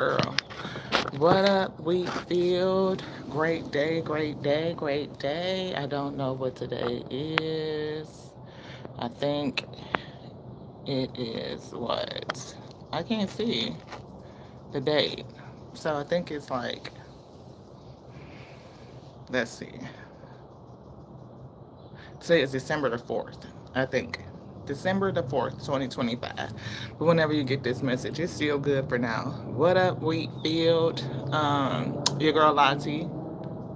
Girl. What up, Wheatfield? Great day, great day, great day. I don't know what today is. I think it is what? I can't see the date. So I think it's like, let's see. Today is December the 4th, I think. December the 4th, 2025. But whenever you get this message, it's still good for now. What up, Wheatfield? Your girl Lottie.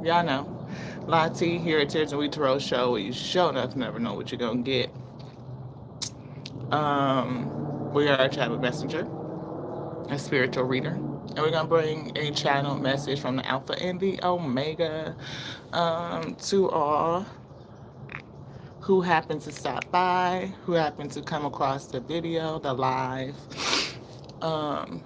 Y'all know. Lottie here at Tears and Wheat Tarot Show, where you show enough never know what you're going to get. We are a channel messenger, a spiritual reader. And we're going to bring a channel message from the Alpha and the Omega to all who happen to stop by, who happen to come across the video, the live, um,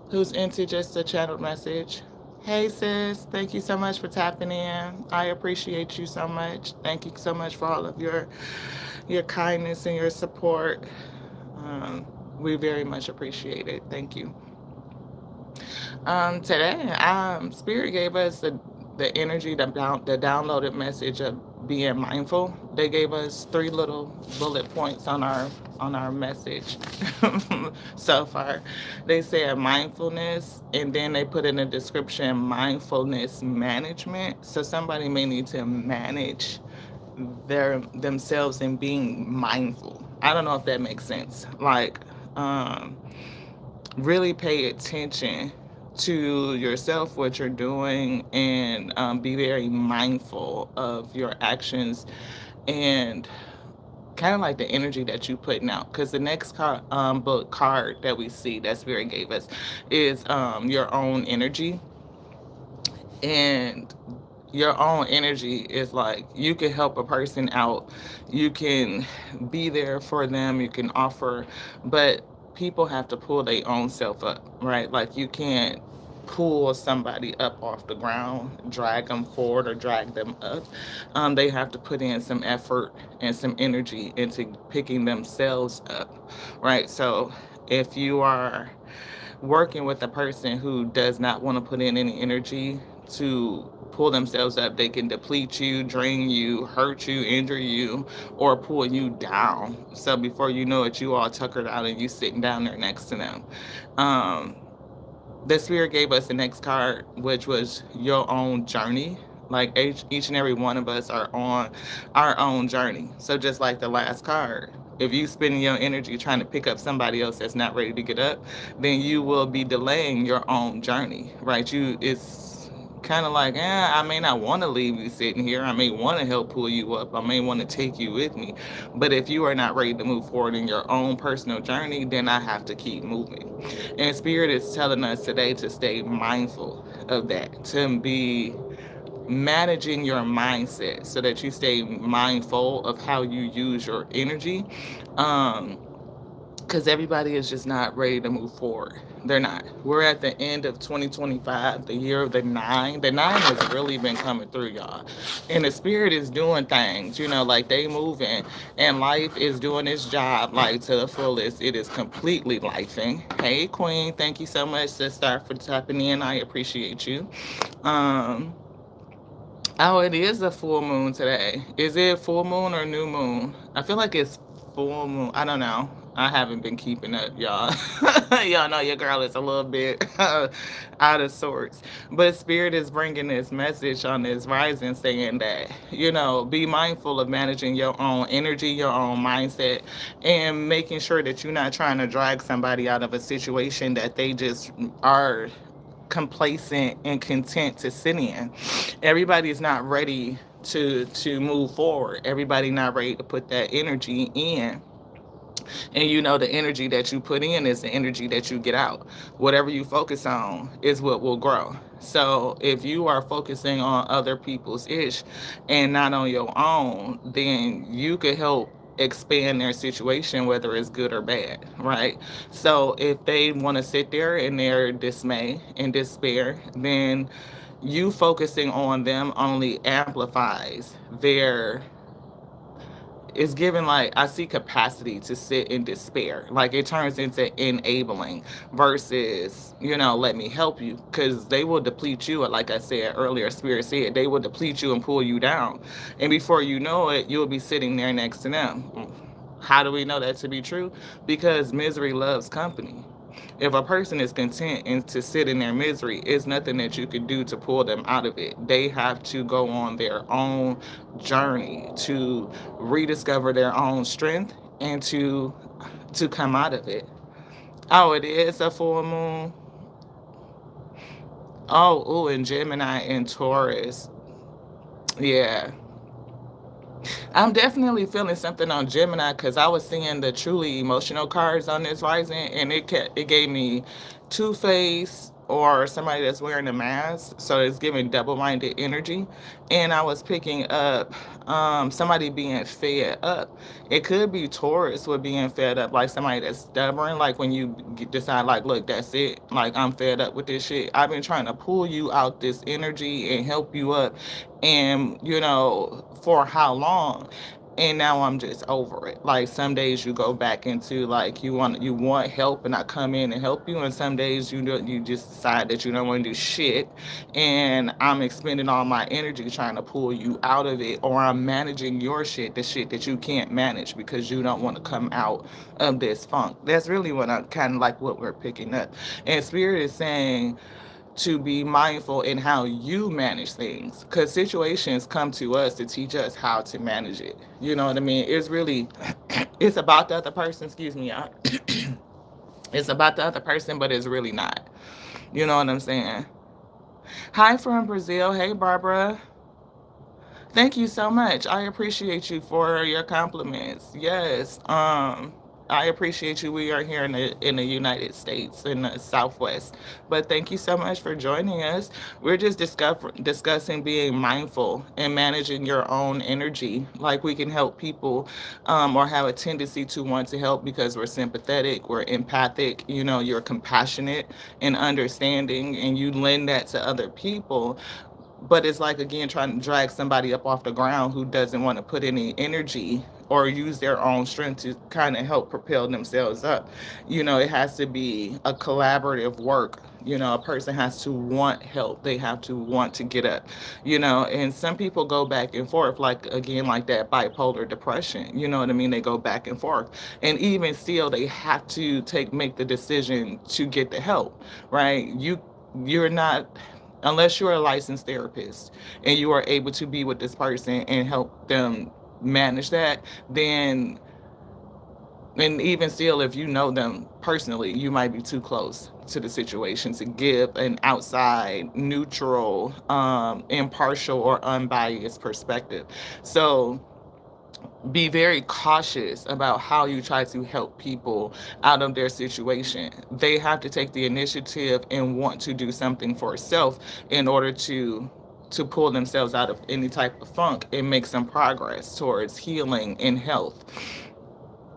who's into just a channeled message. Hey sis, thank you so much for tapping in. I appreciate you so much. Thank you so much for all of your kindness and your support. We very much appreciate it. Thank you. Today, Spirit gave us the energy, the downloaded message of being mindful. They gave us three little bullet points on our message so far. They said mindfulness, and then they put in a description mindfulness management. So somebody may need to manage themselves in being mindful. I don't know if that makes sense. Like, really pay attention to yourself, what you're doing, and be very mindful of your actions and kind of like the energy that you putting out. Because the next book card that we see that Spirit gave us is your own energy. And your own energy is like you can help a person out, you can be there for them, you can offer, but people have to pull their own self up, right? Like you can't pull somebody up off the ground, drag them forward or drag them up. They have to put in some effort and some energy into picking themselves up, right? So if you are working with a person who does not want to put in any energy to pull themselves up, they can deplete you, drain you, hurt you, injure you, or pull you down. So before you know it, you all tuckered out and you sitting down there next to them. Um, the Spirit gave us the next card, which was your own journey. Like each and every one of us are on our own journey. So just like the last card, if you spending your energy trying to pick up somebody else that's not ready to get up, then you will be delaying your own journey, right? It's kind of like, I may not want to leave you sitting here. I may want to help pull you up. I may want to take you with me. But if you are not ready to move forward in your own personal journey, then I have to keep moving. And Spirit is telling us today to stay mindful of that, to be managing your mindset so that you stay mindful of how you use your energy. Because everybody is just not ready to move forward. They're not. We're at the end of 2025, the year of the nine. The nine has really been coming through, y'all. And the Spirit is doing things, like they moving. And life is doing its job, like to the fullest. It is completely lifing. Hey, Queen. Thank you so much, sister, for tapping in. I appreciate you. Um, Oh, it is a full moon today. Is it full moon or new moon? I feel like it's full moon. I don't know. I haven't been keeping up, y'all. Y'all know your girl is a little bit out of sorts. But Spirit is bringing this message on this rising saying that, be mindful of managing your own energy, your own mindset, and making sure that you're not trying to drag somebody out of a situation that they just are complacent and content to sit in. Everybody is not ready to move forward. Everybody not ready to put that energy in. And the energy that you put in is the energy that you get out. Whatever you focus on is what will grow. So if you are focusing on other people's ish and not on your own, then you could help expand their situation, whether it's good or bad, right? So if they want to sit there in their dismay and despair, then you focusing on them only amplifies it's given like I see capacity to sit in despair. Like it turns into enabling versus, let me help you. Because they will deplete you. Like I said earlier, Spirit said, they will deplete you and pull you down. And before you know it, you'll be sitting there next to them. How do we know that to be true? Because misery loves company. If a person is content and to sit in their misery, it's nothing that you can do to pull them out of it. They have to go on their own journey to rediscover their own strength and to come out of it. Oh, it is a full moon. Oh, ooh, and Gemini and Taurus. Yeah, I'm definitely feeling something on Gemini because I was seeing the truly emotional cards on this rising, and it gave me Two Face or somebody that's wearing a mask, so it's giving double-minded energy. And I was picking up somebody being fed up. It could be Taurus with being fed up, like somebody that's stubborn. Like when you decide, like, look, that's it. Like I'm fed up with this shit. I've been trying to pull you out this energy and help you up and for how long, and now I'm just over it. Like some days you go back into like you want help and I come in and help you, and some days you just decide that you don't want to do shit, and I'm expending all my energy trying to pull you out of it, or I'm managing your shit, the shit that you can't manage because you don't want to come out of this funk. That's really what I kind of like what we're picking up. And Spirit is saying to be mindful in how you manage things, because situations come to us to teach us how to manage it. You know what I mean? It's really it's about the other person. Excuse me, y'all. It's about the other person, but it's really not. You know what I'm saying? Hi from Brazil. Hey, Barbara. Thank you so much. I appreciate you for your compliments. Yes. I appreciate you. We are here in the United States in the Southwest. But thank you so much for joining us. We're just discussing being mindful and managing your own energy. Like we can help people, or have a tendency to want to help because we're sympathetic, we're empathic. You're compassionate and understanding, and you lend that to other people. But it's like again trying to drag somebody up off the ground who doesn't want to put any energy or use their own strength to kind of help propel themselves up. It has to be a collaborative work. A person has to want help, they have to want to get up. And some people go back and forth, like again like that bipolar depression. You know what I mean? They go back and forth, and even still they have to make the decision to get the help. Right? You're not, unless you're a licensed therapist and you are able to be with this person and help them manage that, then, and even still, if you know them personally, you might be too close to the situation to give an outside, neutral, impartial, or unbiased perspective. So be very cautious about how you try to help people out of their situation. They have to take the initiative and want to do something for self in order to pull themselves out of any type of funk and make some progress towards healing and health.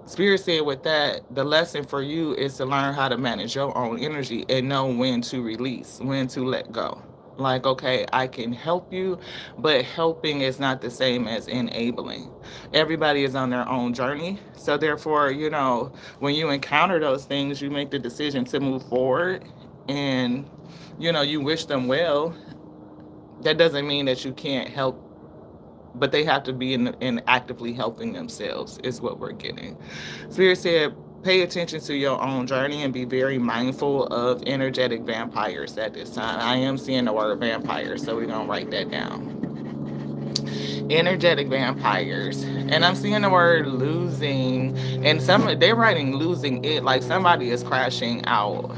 Spirit said with that, the lesson for you is to learn how to manage your own energy and know when to release, when to let go. Like, okay, I can help you, but helping is not the same as enabling. Everybody is on their own journey. So, therefore, when you encounter those things, you make the decision to move forward and, you wish them well. That doesn't mean that you can't help, but they have to be in actively helping themselves, is what we're getting. Spirit said, pay attention to your own journey and be very mindful of energetic vampires at this time. I am seeing the word vampire, so we're going to write that down. Energetic vampires. And I'm seeing the word losing, and they're writing losing it, like somebody is crashing out,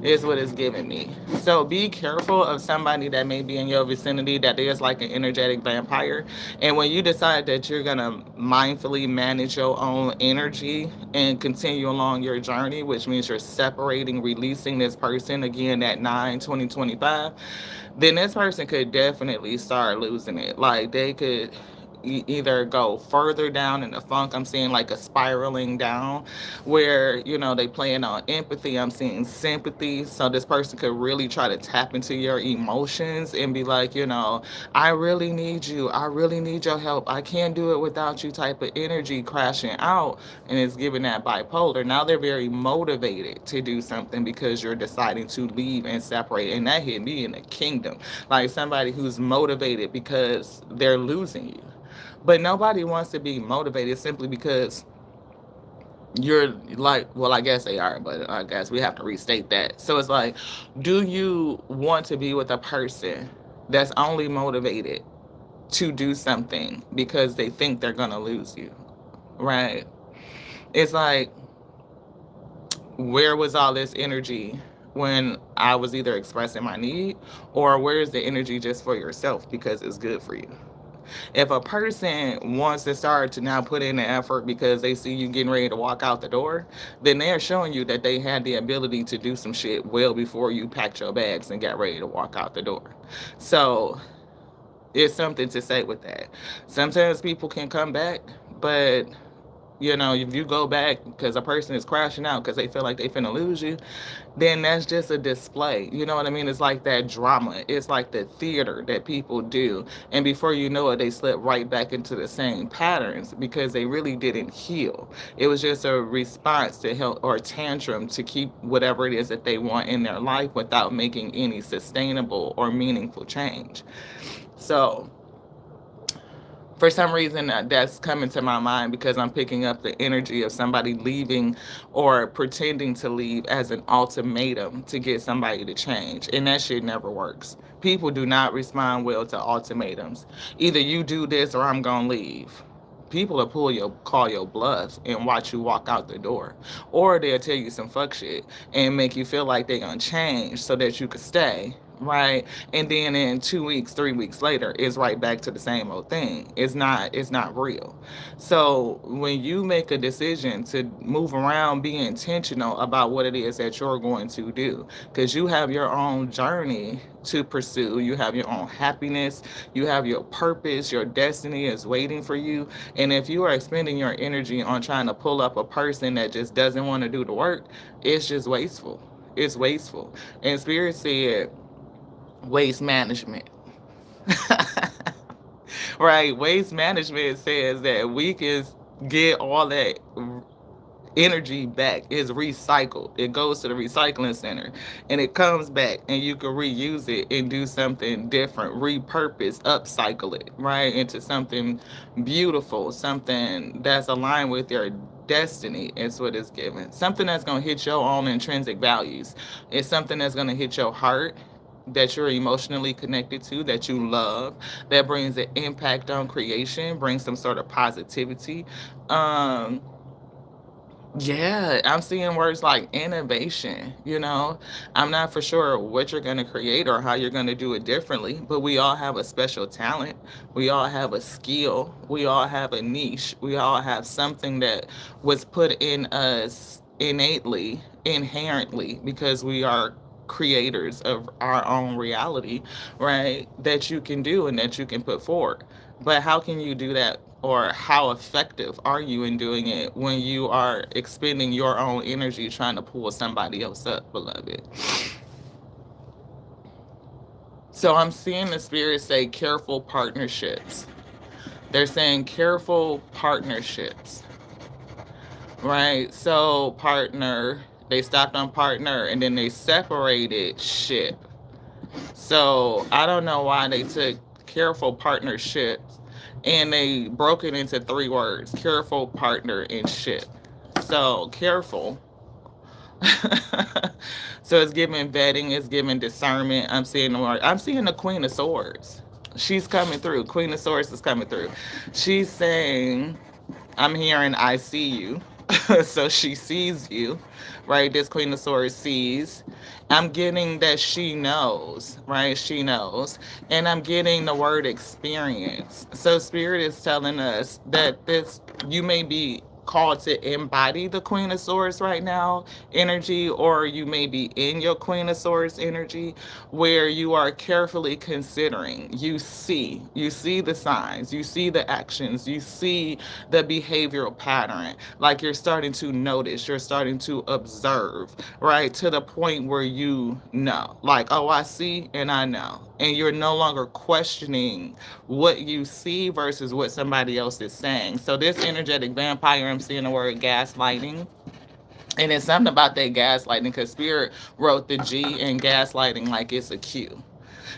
is what it's giving me. So be careful of somebody that may be in your vicinity that is like an energetic vampire. And when you decide that you're going to mindfully manage your own energy and continue along your journey, which means you're separating, releasing this person again at 9/20/25, then this person could definitely start losing it. Like they could either go further down in the funk. I'm seeing like a spiraling down where, they playing on empathy. I'm seeing sympathy. So this person could really try to tap into your emotions and be like, I really need you. I really need your help. I can't do it without you type of energy crashing out. And it's giving that bipolar. Now they're very motivated to do something because you're deciding to leave and separate. And that hit me in the kingdom. Like somebody who's motivated because they're losing you. But nobody wants to be motivated simply because you're like, well, I guess they are, but I guess we have to restate that. So it's like, do you want to be with a person that's only motivated to do something because they think they're going to lose you? Right? It's like, where was all this energy when I was either expressing my need, or where's the energy just for yourself because it's good for you? If a person wants to start to now put in the effort because they see you getting ready to walk out the door, then they're showing you that they had the ability to do some shit well before you packed your bags and got ready to walk out the door. So it's something to say with that. Sometimes people can come back, but if you go back because a person is crashing out because they feel like they finna lose you, then that's just a display. You know what I mean? It's like that drama. It's like the theater that people do. And before you know it, they slip right back into the same patterns because they really didn't heal. It was just a response to help or tantrum to keep whatever it is that they want in their life without making any sustainable or meaningful change. So for some reason that's coming to my mind because I'm picking up the energy of somebody leaving or pretending to leave as an ultimatum to get somebody to change, and that shit never works. People do not respond well to ultimatums. Either you do this or I'm gonna leave. People will call your bluff and watch you walk out the door, or they'll tell you some fuck shit and make you feel like they're gonna change so that you could stay, right? And then in 2 weeks, 3 weeks later, it's right back to the same old thing. It's not real. So when you make a decision to move around, be intentional about what it is that you're going to do, because you have your own journey to pursue. You have your own happiness. You have your purpose. Your destiny is waiting for you. And if you are expending your energy on trying to pull up a person that just doesn't want to do the work, it's just wasteful. It's wasteful. And Spirit said, waste management. Right? Waste management says that we can get all that energy back. Is recycled. It goes to the recycling center and it comes back and you can reuse it and do something different, repurpose, upcycle it, right, into something beautiful, something that's aligned with your destiny. Is what it's given. Something that's going to hit your own intrinsic values. It's something that's going to hit your heart, that you're emotionally connected to, that you love, that brings an impact on creation, brings some sort of positivity. Um, yeah, I'm seeing words like innovation. I'm not for sure what you're going to create or how you're going to do it differently, but we all have a special talent. We all have a skill. We all have a niche. We all have something that was put in us innately, inherently, because we are creators of our own reality, right? That you can do and that you can put forward. But how can you do that, or how effective are you in doing it when you are expending your own energy trying to pull somebody else up, beloved? So I'm seeing the Spirit say careful partnerships. They're saying careful partnerships, right? So partner, they stopped on partner and then they separated ship. So I don't know why they took careful partnerships and they broke it into three words: careful, partner, and ship. So careful. So it's giving vetting, it's giving discernment. I'm seeing the Queen of Swords. She's coming through. Queen of Swords is coming through. She's saying, I'm hearing I see you. So she sees you, right? This Queen of Swords sees. I'm getting that she knows, right? She knows. And I'm getting the word experience. So Spirit is telling us that you may be called to embody the Queen of Swords right now energy, or you may be in your Queen of Swords energy, where you are carefully considering. You see the signs, you see the actions, you see the behavioral pattern. Like you're starting to notice, you're starting to observe, right? To the point where you know, like, oh, I see and I know. And you're no longer questioning what you see versus what somebody else is saying. So this energetic vampire, I'm seeing the word gaslighting. And it's something about that gaslighting because Spirit wrote the G in gaslighting like it's a Q.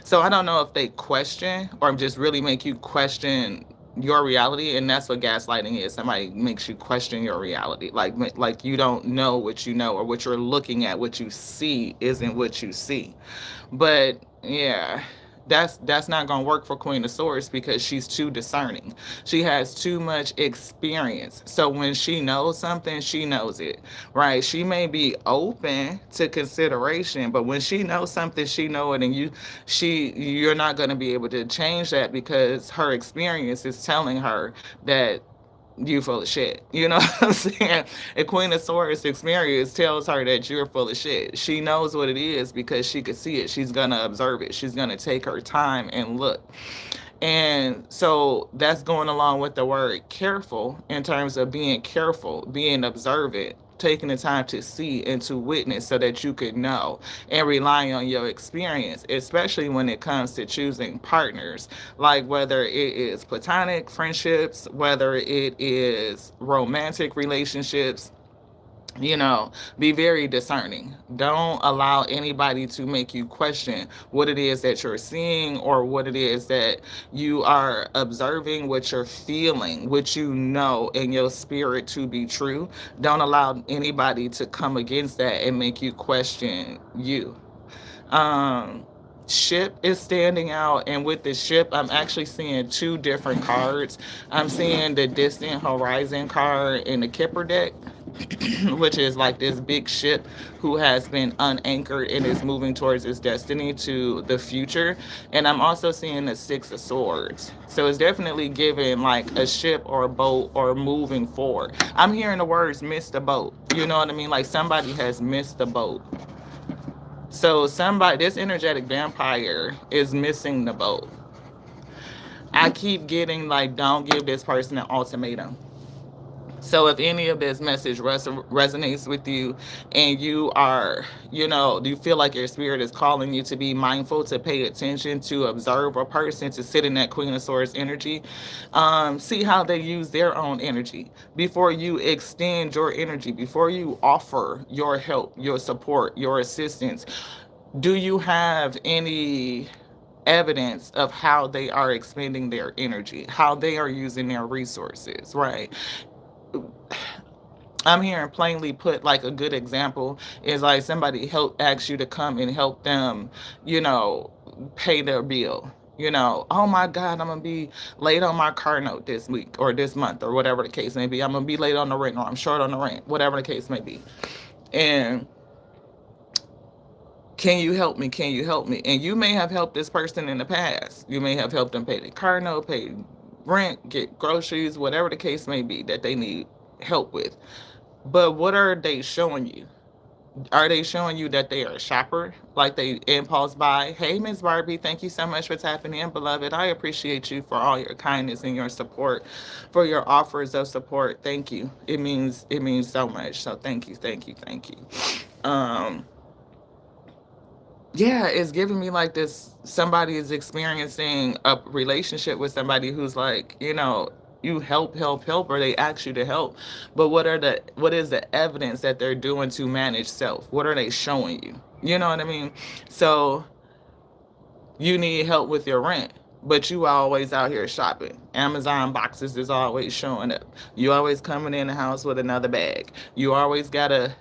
So I don't know if they question or just really make you question your reality, and that's what gaslighting is. Somebody makes you question your reality, like you don't know what you know, or what you're looking at, what you see isn't what you see. But yeah, that's not gonna work for Queen of Swords because she's too discerning. She has too much experience. So when she knows something, she knows it, right? She may be open to consideration, but when she knows something, she know it, and you're not gonna be able to change that because her experience is telling her that you full of shit. You know what I'm saying? A Queen of Swords experience tells her that you're full of shit. She knows what it is because she could see it. She's gonna observe it. She's gonna take her time and look. And so that's going along with the word careful in terms of being careful, being observant, taking the time to see and to witness so that you could know and rely on your experience, especially when it comes to choosing partners, like whether it is platonic friendships, whether it is romantic relationships. Be very discerning. Don't allow anybody to make you question what it is that you're seeing or what it is that you are observing, what you're feeling, what you know in your spirit to be true. Don't allow anybody to come against that and make you question you. um Ship is standing out, and with the ship I'm actually seeing two different cards. I'm seeing the distant horizon card in the Kipper deck, which is like this big ship who has been unanchored and is moving towards its destiny to the future. And I'm also seeing the Six of Swords. So it's definitely giving like a ship or a boat or moving forward. I'm hearing the words missed the boat. You know what I mean? Like somebody has missed the boat. So somebody, this energetic vampire is missing the boat. I keep getting like, don't give this person an ultimatum. So if any of this message resonates with you, and you are, do you feel like your spirit is calling you to be mindful, to pay attention, to observe a person, to sit in that Queen of Swords energy, see how they use their own energy before you extend your energy, before you offer your help, your support, your assistance. Do you have any evidence of how they are expending their energy, how they are using their resources, right? I'm hearing plainly put, like a good example is like somebody help asks you to come and help them, you know, pay their bill. Oh my God, I'm gonna be late on my car note this week or this month or whatever the case may be. I'm gonna be late on the rent, or I'm short on the rent, whatever the case may be. And can you help me? Can you help me? And you may have helped this person in the past. You may have helped them pay the car note, pay rent, get groceries, whatever the case may be that they need help with. But what are they showing you? Are they showing you that they are a shopper? Like they impulse buy? Hey, Miss Barbie, thank you so much for tapping in, beloved. I appreciate you for all your kindness and your support, for your offers of support. Thank you. It means so much. So thank you, thank you, thank you. Um, yeah, it's giving me like this, somebody is experiencing a relationship with somebody who's like, you help, or they ask you to help. But what is the evidence that they're doing to manage self? What are they showing you? You know what I mean? So you need help with your rent, but you always out here shopping. Amazon boxes is always showing up. You always coming in the house with another bag. You always gotta,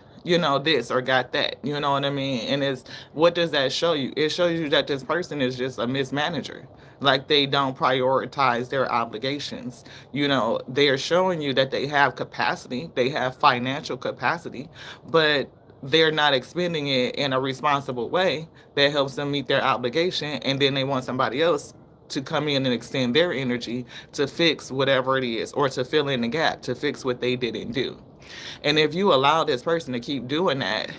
this or got that. You know what I mean? And what does that show you? It shows you that this person is just a mismanager. Like they don't prioritize their obligations. They are showing you that they have capacity, they have financial capacity, but they're not expending it in a responsible way that helps them meet their obligation, and then they want somebody else to come in and extend their energy to fix whatever it is, or to fill in the gap, to fix what they didn't do. And if you allow this person to keep doing that,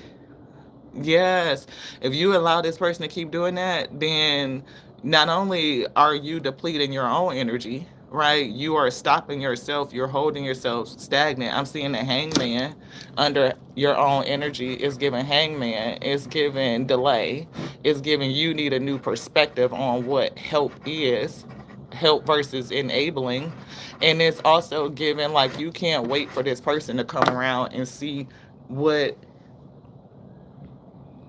yes, if you allow this person to keep doing that, then not only are you depleting your own energy, right? You are stopping yourself, you're holding yourself stagnant. I'm seeing the hangman under your own energy is giving hangman, is giving delay, is giving you need a new perspective on what help is, help versus enabling. And it's also giving like you can't wait for this person to come around and see what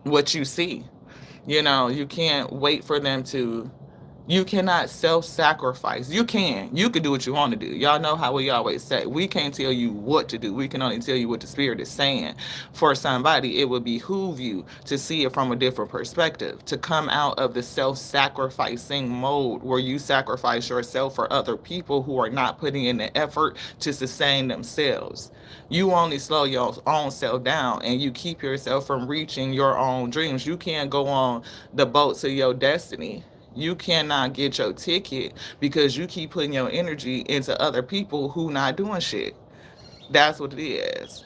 what you see. You know, you can't wait for them to, you cannot self-sacrifice. You can do what you want to do. Y'all know how we always say we can't tell you what to do, we can only tell you what the spirit is saying. For somebody, it would behoove you to see it from a different perspective, to come out of the self-sacrificing mode where you sacrifice yourself for other people who are not putting in the effort to sustain themselves. You only slow your own self down and you keep yourself from reaching your own dreams. You can't go on the boat to your destiny. You cannot get your ticket because you keep putting your energy into other people who not doing shit. That's what it is.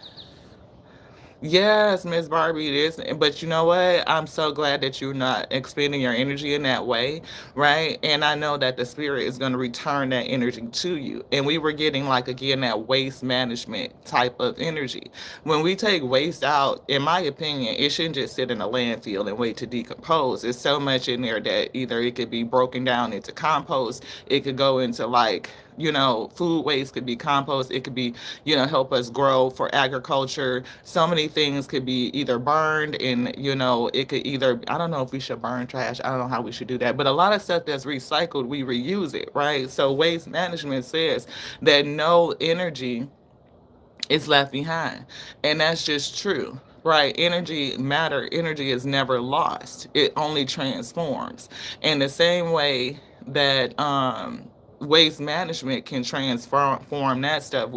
Yes, Miss Barbie, it is. But you know what? I'm so glad that you're not expending your energy in that way, right? And I know that the spirit is going to return that energy to you. And we were getting, like, again, that waste management type of energy. When we take waste out, in my opinion, it shouldn't just sit in a landfill and wait to decompose. There's so much in there that either it could be broken down into compost, it could go into, like, food waste could be compost. It could be, help us grow for agriculture. So many things could be either burned and, it could either, I don't know if we should burn trash. I don't know how we should do that. But a lot of stuff that's recycled, we reuse it, right? So waste management says that no energy is left behind. And that's just true. Right, energy is never lost. It only transforms. In the same way that waste management can transform that stuff,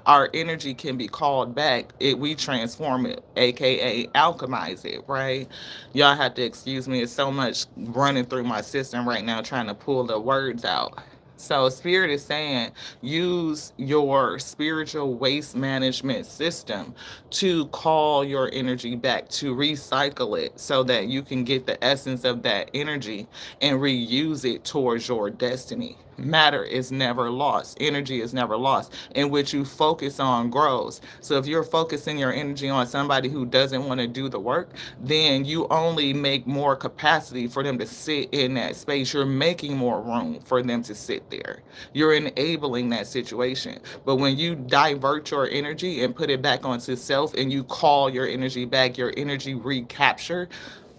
our energy can be called back. We transform it, aka alchemize it. Right, y'all have to excuse me. It's so much running through my system right now, trying to pull the words out. So, Spirit is saying use your spiritual waste management system to call your energy back, to recycle it so that you can get the essence of that energy and reuse it towards your destiny. Matter is never lost, energy is never lost, and what you focus on grows. So, if you're focusing your energy on somebody who doesn't want to do the work, then you only make more capacity for them to sit in that space. You're making more room for them to sit there. You're enabling that situation. But when you divert your energy and put it back onto self and you call your energy back, your energy recapture,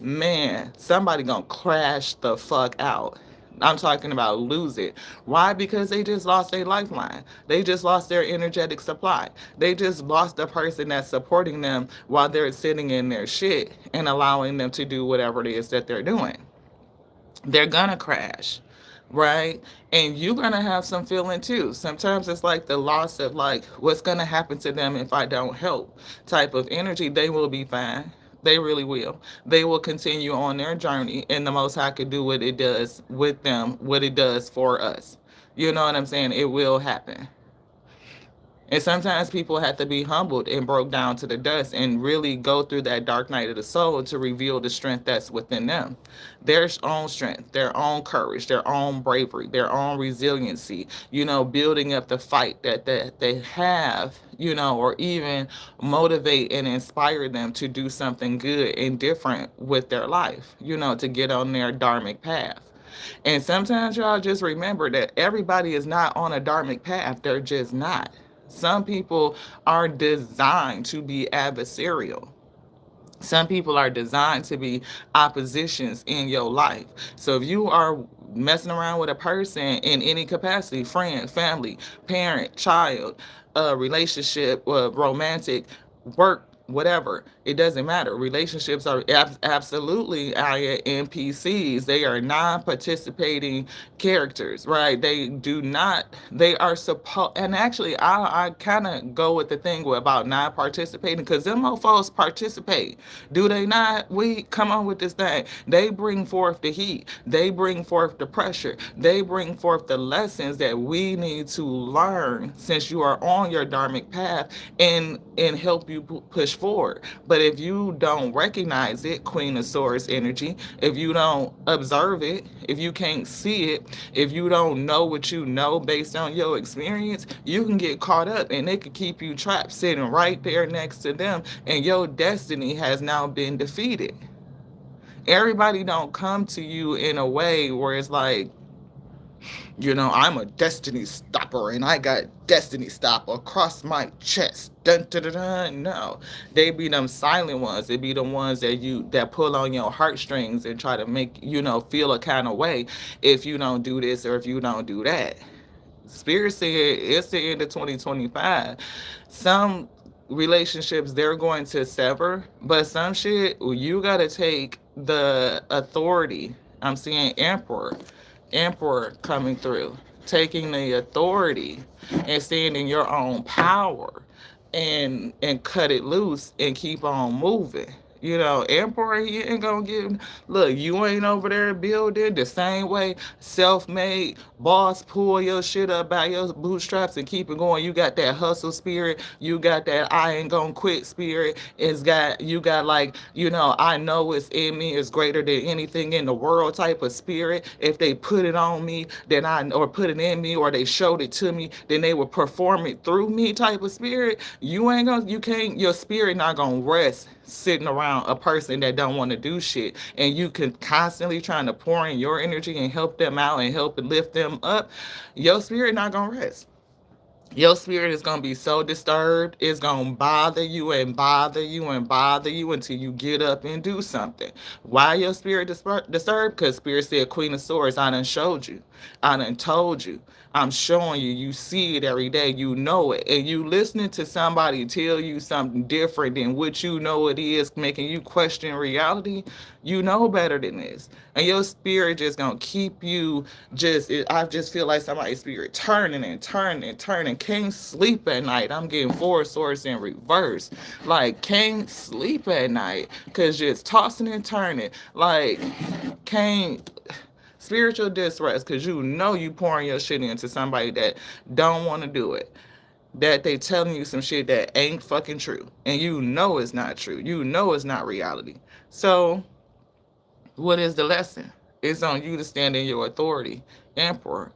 man, somebody gonna crash the fuck out. I'm talking about lose it. Why? Because they just lost their lifeline. They just lost their energetic supply. They just lost the person that's supporting them while they're sitting in their shit and allowing them to do whatever it is that they're doing. They're gonna crash, right? And you're gonna have some feeling too. Sometimes it's like the loss of, like, what's gonna happen to them if I don't help type of energy. They will be fine. They really will. They will continue on their journey, and the Most High could do what it does with them, what it does for us. You know what I'm saying? It will happen. And sometimes people have to be humbled and broke down to the dust and really go through that dark night of the soul to reveal the strength that's within them. Their own strength, their own courage, their own bravery, their own resiliency, building up the fight that they have, or even motivate and inspire them to do something good and different with their life, to get on their dharmic path. And sometimes y'all just remember that everybody is not on a dharmic path. They're just not. Some people are designed to be adversarial. Some people are designed to be oppositions in your life. So if you are messing around with a person in any capacity, friend, family, parent, child, relationship, romantic, work, whatever, It doesn't matter. Relationships are absolutely NPCs. They are non-participating characters, right? They do not. They are supposed. And actually, I kind of go with the thing about non-participating because them mofos participate. Do they not? We come on with this thing. They bring forth the heat. They bring forth the pressure. They bring forth the lessons that we need to learn since you are on your dharmic path and help you push forward. But if you don't recognize it, Queen of Swords energy, if you don't observe it, if you can't see it, if you don't know what you know based on your experience, you can get caught up and it could keep you trapped sitting right there next to them and your destiny has now been defeated. Everybody don't come to you in a way where it's like, I'm a destiny stopper and I got destiny stop across my chest. Dun, dun, dun, dun. No, they be them silent ones. They be the ones that pull on your heartstrings and try to make feel a kind of way if you don't do this or if you don't do that. Spirit said it's the end of 2025. Some relationships they're going to sever, but some shit you gotta take the authority. I'm seeing emperor coming through, taking the authority and standing your own power and cut it loose and keep on moving. Emperor, he ain't gonna give. Look, you ain't over there building the same way. Self-made boss, pull your shit up by your bootstraps and keep it going. You got that hustle spirit. You got that I ain't gonna quit spirit. You got like I know it's in me is greater than anything in the world type of spirit. If they put it on me, then or put it in me, or they showed it to me, then they will perform it through me type of spirit. You can't, your spirit not gonna rest sitting around a person that don't want to do shit, and you can constantly trying to pour in your energy and help them out and help and lift them up. Your spirit not gonna rest. Your spirit is gonna be so disturbed, it's gonna bother you and bother you and bother you until you get up and do something. Why your spirit disturbed? Because spirit said, Queen of Swords, I done showed you, I done told you, I'm showing you, you see it every day, you know it, and you listening to somebody tell you something different than what you know it is, making you question reality. You know better than this, and your spirit just gonna keep you I just feel like somebody's spirit turning and turning and turning. Can't sleep at night. I'm getting four swords in reverse. Like, can't sleep at night because just tossing and turning. Like, can't spiritual distress because you pouring your shit into somebody that don't want to do it, that they telling you some shit that ain't fucking true, and it's not true, it's not reality. So what is the lesson? It's on you to stand in your authority. Emperor,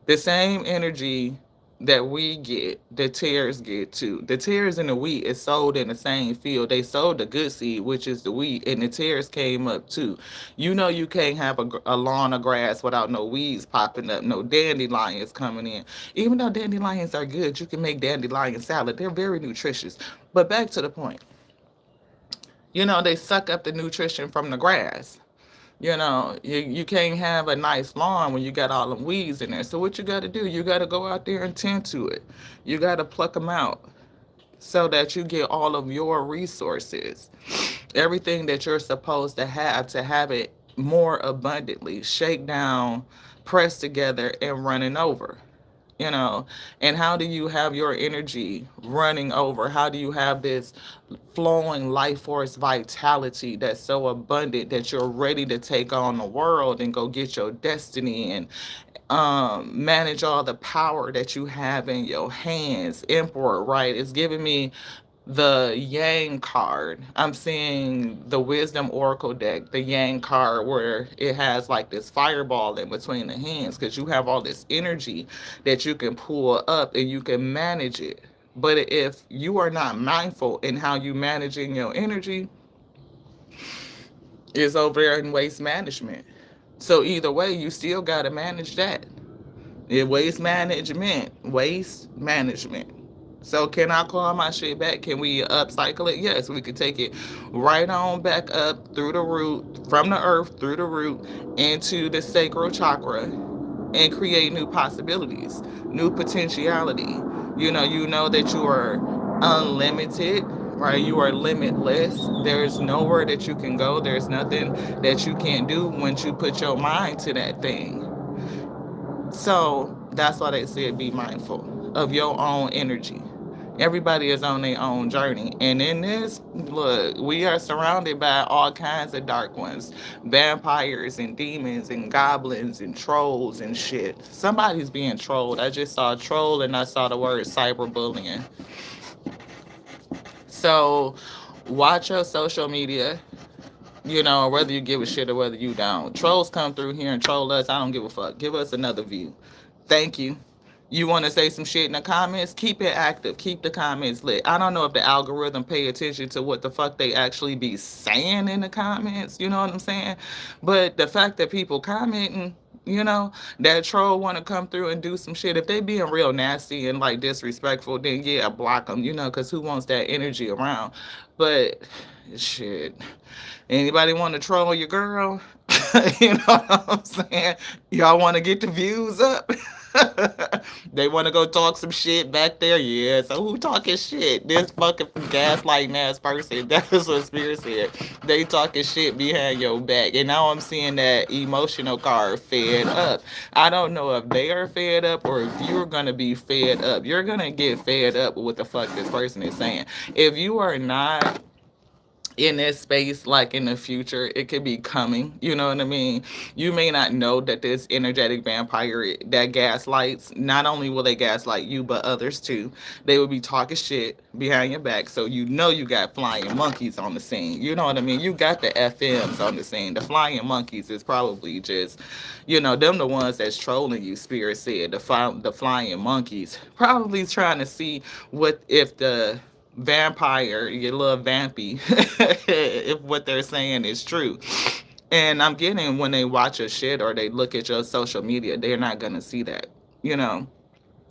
the same energy that we get, the tares get too. The tares and the wheat is sold in the same field. They sold the good seed, which is the wheat, and the tares came up too. You can't have a lawn of grass without no weeds popping up, no dandelions coming in. Even though dandelions are good, you can make dandelion salad. They're very nutritious. But back to the point. They suck up the nutrition from the grass. You can't have a nice lawn when you got all them weeds in there. So what you got to do, you got to go out there and tend to it. You got to pluck them out so that you get all of your resources, everything that you're supposed to have it more abundantly, shake down, press together, and running over. you know and how do you have your energy running over? How do you have this flowing life force vitality that's so abundant that you're ready to take on the world and go get your destiny and manage all the power that you have in your hands? Emperor, right? It's giving me the Yang card. I'm seeing the Wisdom Oracle deck, the Yang card, where it has like this fireball in between the hands because you have all this energy that you can pull up and you can manage it. But if you are not mindful in how you managing your energy, it's over there in waste management. So either way, you still got to manage that. Waste management. So can I call my shit back? Can we upcycle it? Yes, we could take it right on back up through the root, from the earth through the root into the sacral chakra and create new possibilities, new potentiality. You know that you are unlimited right? You are limitless. There's nowhere that you can go. There's nothing that you can't do once you put your mind to that thing. So that's why they said be mindful of your own energy. Everybody is on their own journey. And in this, look, we are surrounded by all kinds of dark ones, vampires and demons and goblins and trolls and shit. Somebody's being trolled. I just saw a troll and I saw the word cyberbullying. So watch your social media, whether you give a shit or whether you don't. Trolls come through here and troll us. I don't give a fuck. Give us another view. Thank you. You want to say some shit in the comments? Keep it active. Keep the comments lit. I don't know if the algorithm pay attention to what the fuck they actually be saying in the comments. You know what I'm saying? But the fact that people commenting, that troll want to come through and do some shit. If they being real nasty and like disrespectful, then yeah, block them. Because who wants that energy around? But shit, anybody want to troll your girl? You know what I'm saying? Y'all want to get the views up? They want to go talk some shit back there. Yeah, so who talking shit? This fucking gaslighting ass person. That was what Spirit said. They talking shit behind your back. And now I'm seeing that emotional card fed up. I don't know if they are fed up or if you're going to be fed up. You're going to get fed up with what the fuck this person is saying. If you are not in this space, like in the future, it could be coming. You know what I mean? You may not know that this energetic vampire that gaslights, not only will they gaslight you, but others too. They will be talking shit behind your back. So you got flying monkeys on the scene. You know what I mean? You got the FMs on the scene. The flying monkeys is probably just, them the ones that's trolling you, Spirit said. The flying monkeys probably trying to see what if the vampire, you little vampy, if what they're saying is true. And I'm getting when they watch your shit or they look at your social media, they're not gonna see that. You know.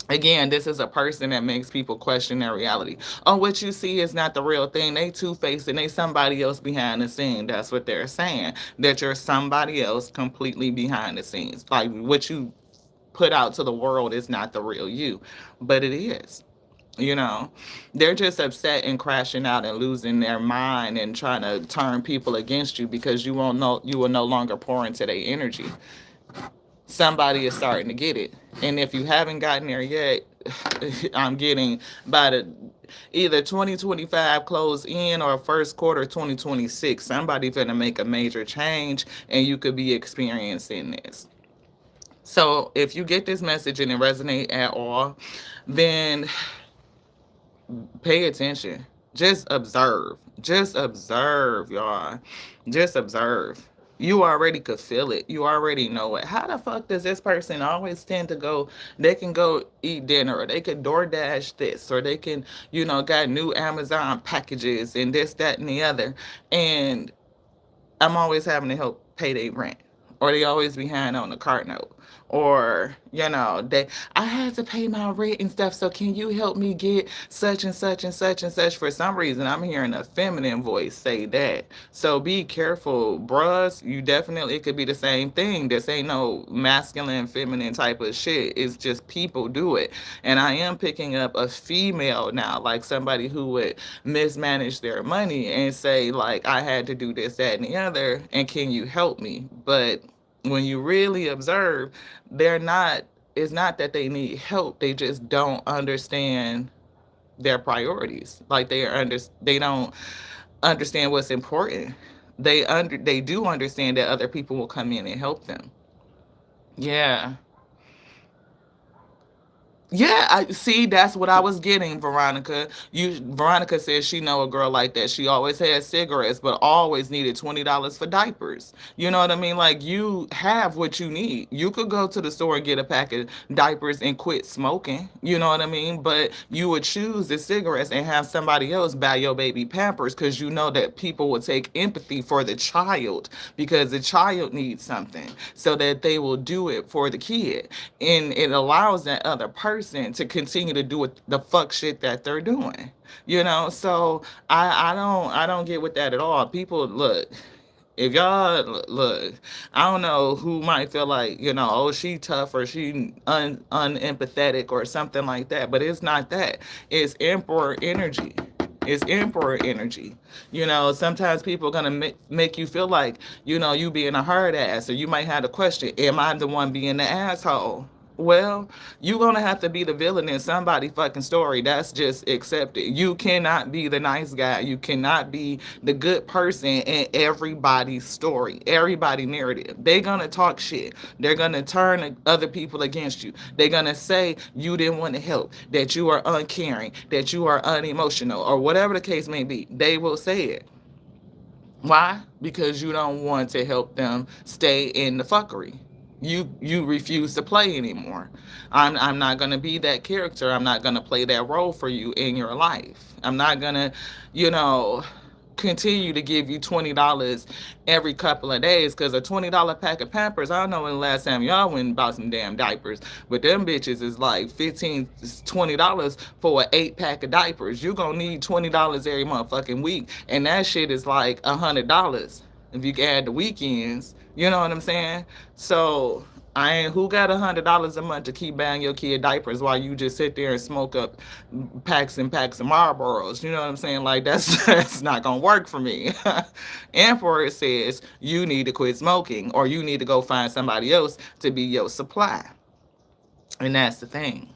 Again, this is a person that makes people question their reality. Oh, what you see is not the real thing. They two-faced and they somebody else behind the scene. That's what they're saying. That you're somebody else completely behind the scenes. Like what you put out to the world is not the real you. But it is. You know, they're just upset and crashing out and losing their mind and trying to turn people against you because you will no longer pour into their energy. Somebody is starting to get it, and if you haven't gotten there yet, I'm getting by the either 2025 close in or first quarter 2026. Somebody's gonna make a major change, and you could be experiencing this. So if you get this message and it resonate at all, then pay attention. Just observe. Just observe, y'all. Just observe. You already could feel it. You already know it. How the fuck does this person always tend to go? They can go eat dinner, or they can DoorDash this, or they can, got new Amazon packages and this, that, and the other. And I'm always having to help pay their rent, or they always behind on the car note, or they I had to pay my rent and stuff. So can you help me get such and such and such and such? For some reason, I'm hearing a feminine voice say that. So be careful, bruhs. You definitely it could be the same thing. This ain't no masculine, feminine type of shit. It's just people do it, and I am picking up a female now, like somebody who would mismanage their money and say like I had to do this, that, and the other, and can you help me? But when you really observe, they're not it's not that they need help, they just don't understand their priorities. Like they don't understand what's important. They do understand that other people will come in and help them. Yeah. Yeah, I see. That's what I was getting, Veronica. Veronica says she know a girl like that. She always had cigarettes, but always needed $20 for diapers. You know what I mean? Like you have what you need. You could go to the store and get a pack of diapers and quit smoking. You know what I mean? But you would choose the cigarettes and have somebody else buy your baby Pampers because you know that people will take empathy for the child because the child needs something, so that they will do it for the kid, and it allows that other person to continue to do it, the fuck shit that they're doing. So I don't get with that at all. People, look, if y'all look, I don't know who might feel like, oh, she tough or she unempathetic or something like that, but it's not that. It's emperor energy. It's emperor energy. Sometimes people are gonna make you feel like, you being a hard ass, or you might have a question: Am I the one being the asshole? Well, you're gonna have to be the villain in somebody fucking story. That's just accepted. You cannot be the nice guy. You cannot be the good person in everybody's story, everybody narrative. They're gonna talk shit. They're gonna turn other people against you. They're gonna say you didn't want to help, that you are uncaring, that you are unemotional, or whatever the case may be. They will say it. Why? Because you don't want to help them stay in the fuckery. You refuse to play anymore. I'm not gonna be that character. I'm not gonna play that role for you in your life. I'm not gonna, you know, continue to give you $20 every couple of days, because a $20 pack of Pampers, I don't know when the last time y'all went and bought some damn diapers, but them bitches is like $15, $20 for an 8 pack of diapers. You're gonna need $20 every motherfucking week, and that shit is like $100 if you add the weekends. You know what I'm saying? So I ain't, who got $100 a month to keep buying your kid diapers while you just sit there and smoke up packs and packs of Marlboros? You know what I'm saying? Like, that's that's not gonna work for me. Emperor says you need to quit smoking, or you need to go find somebody else to be your supply. And that's the thing.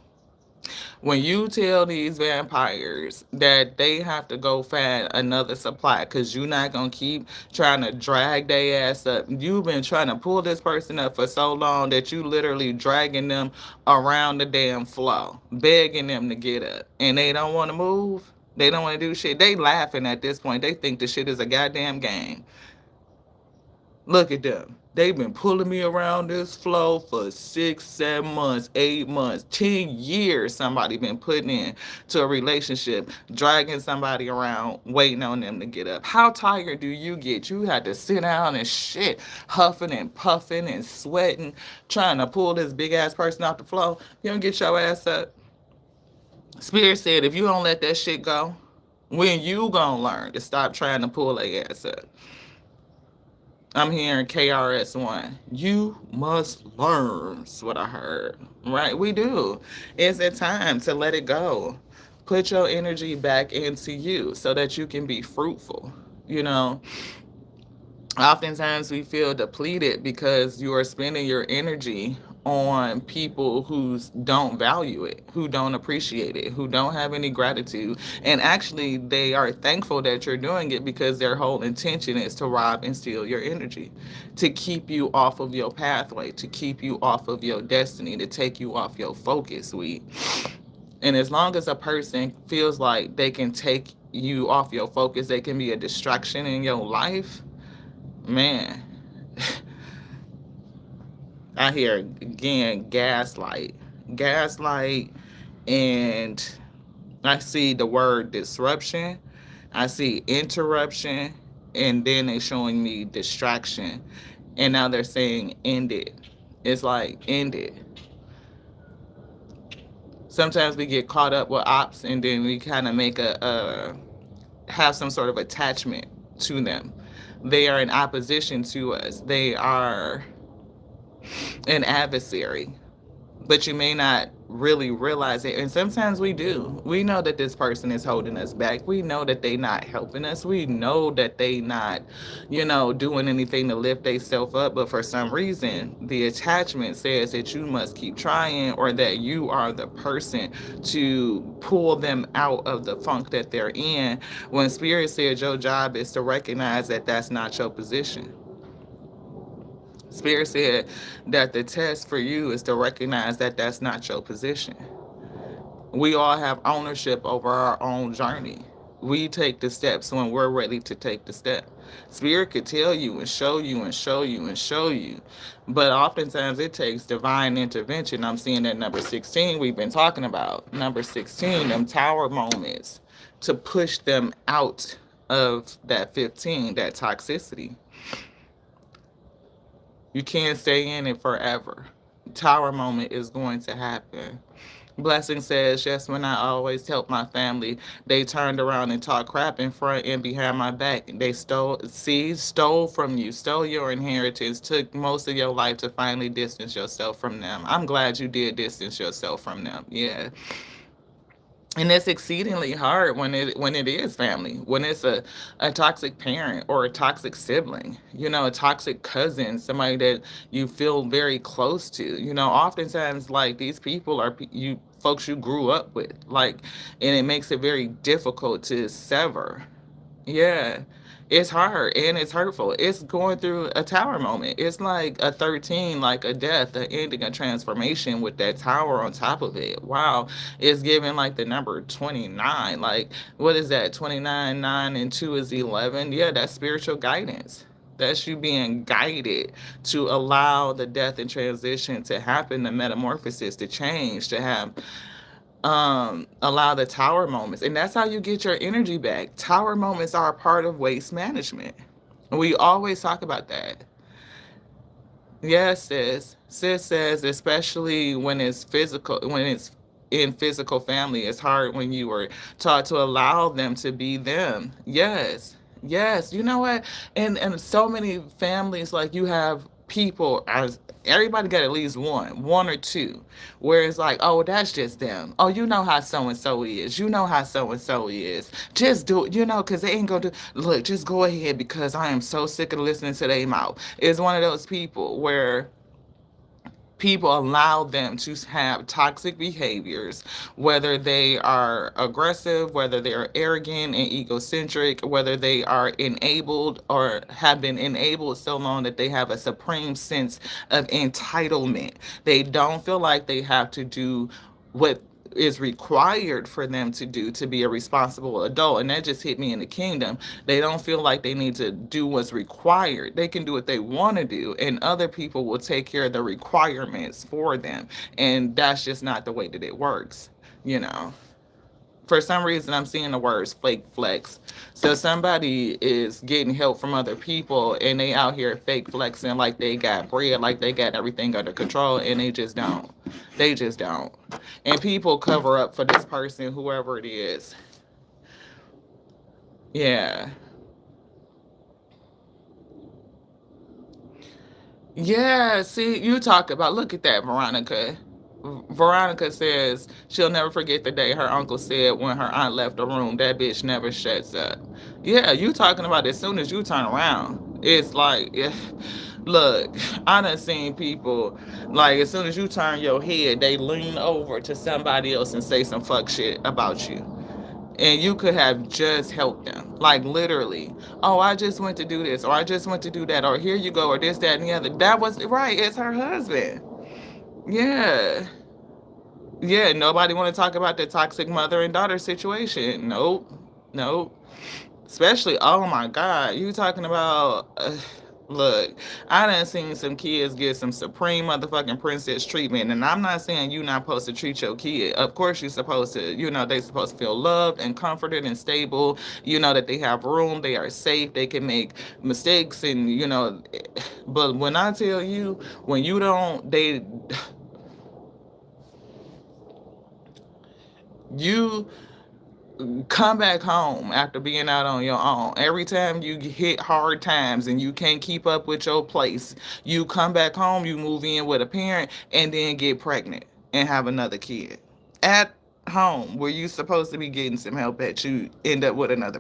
When you tell these vampires that they have to go find another supply, because you're not going to keep trying to drag their ass up. You've been trying to pull this person up for so long that you literally dragging them around the damn floor, begging them to get up, and they don't want to move. They don't want to do shit. They laughing at this point. They think the shit is a goddamn game. Look at them. They've been pulling me around this flow for 6, 7 months, 8 months, 10 years. Somebody been putting in to a relationship, dragging somebody around, waiting on them to get up. How tired do you get? You had to sit down and shit, huffing and puffing and sweating, trying to pull this big ass person off the floor. You don't get your ass up. Spirit said, if you don't let that shit go, when you gonna learn to stop trying to pull their ass up? I'm hearing KRS1. You must learn. That's what I heard. Right? We do. It's a time to let it go. Put your energy back into you so that you can be fruitful. You know, Oftentimes we feel depleted because you are spending your energy on people who don't value it, who don't appreciate it, who don't have any gratitude. And actually, they are thankful that you're doing it because their whole intention is to rob and steal your energy, to keep you off of your pathway, to keep you off of your destiny, to take you off your focus, And as long as a person feels like they can take you off your focus, they can be a distraction in your life, man. I hear again gaslight, and I see the word disruption, I see interruption, and then they're showing me distraction, and now they're saying end it. It's like end it. Sometimes we get caught up with ops, and then we kind of make a have some sort of attachment to them. They are in opposition to us. They are an adversary, but you may not really realize it. And sometimes we do. We know that this person is holding us back. We know that they not helping us. We know that they not, doing anything to lift themselves up. But for some reason, the attachment says that you must keep trying, or that you are the person to pull them out of the funk that they're in. When Spirit said your job is to recognize that that's not your position. Spirit said that the test for you is to recognize that that's not your position. We all have ownership over our own journey. We take the steps when we're ready to take the step. Spirit could tell you and show you and show you and show you, but oftentimes it takes divine intervention. I'm seeing that number 16 we've been talking about. Number 16, them tower moments, to push them out of that 15, that toxicity. You can't stay in it forever. Tower moment is going to happen. Blessing says, yes, when I always helped my family, they turned around and talked crap in front and behind my back. They stole from you, stole your inheritance, took most of your life to finally distance yourself from them. I'm glad you did distance yourself from them. Yeah. And it's exceedingly hard when it is family, when it's a toxic parent or a toxic sibling, you know, a toxic cousin, somebody that you feel very close to. You know, oftentimes like these people are you folks you grew up with, like, and it makes it very difficult to sever. Yeah. It's hard and it's hurtful. It's going through a tower moment. It's like a 13, like a death, an ending, a transformation with that tower on top of it. Wow. It's giving like the number 29. Like, what is that? 29, 9, and 2 is 11. Yeah, that's spiritual guidance. That's you being guided to allow the death and transition to happen, the metamorphosis to change, to have allow the tower moments, and that's how you get your energy back. Tower moments are a part of waste management. We always talk about that. Yes, sis says, especially when it's physical, when it's in physical family, it's hard when you were taught to allow them to be them. Yes, yes. You know what? And so many families, like you have people as everybody got at least one or two, where it's like, oh, that's just them. Oh, you know how so and so is. You know how so and so is. Just do it, you know, because they ain't gonna do. Look, just go ahead because I am so sick of listening to their mouth. It's one of those people where people allow them to have toxic behaviors, whether they are aggressive, whether they are arrogant and egocentric, whether they are enabled or have been enabled so long that they have a supreme sense of entitlement. They don't feel like they have to do what is required for them to do to be a responsible adult. And that just hit me in the kingdom. They don't feel like they need to do what's required. They can do what they want to do, and other people will take care of the requirements for them. And that's just not the way that it works, you know. For some reason, I'm seeing the words fake flex. So somebody is getting help from other people, and they out here fake flexing like they got bread, like they got everything under control, and they just don't. They just don't. And people cover up for this person, whoever it is. Yeah. Yeah, see, you talk about, look at that, Veronica. Veronica says she'll never forget the day her uncle said when her aunt left the room, that bitch never shuts up. Yeah, you talking about as soon as you turn around. It's like, look, I done seen people, like, as soon as you turn your head, they lean over to somebody else and say some fuck shit about you. And you could have just helped them, like literally. Oh, I just went to do this, or I just went to do that, or here you go, or this, that, and the other. That was right. It's her husband. Yeah. Yeah. Nobody want to talk about the toxic mother and daughter situation. Nope. Nope. Especially, oh my God, you talking about. Look, I done seen some kids get some supreme motherfucking princess treatment, and I'm not saying you not supposed to treat your kid. Of course, you're supposed to. You know, they supposed to feel loved and comforted and stable. You know that they have room, they are safe, they can make mistakes, and you know. But when I tell you, when you don't, you come back home after being out on your own. Every time you hit hard times and you can't keep up with your place, you come back home, you move in with a parent, and then get pregnant and have another kid. At home, where you supposed to be getting some help at, you end up with another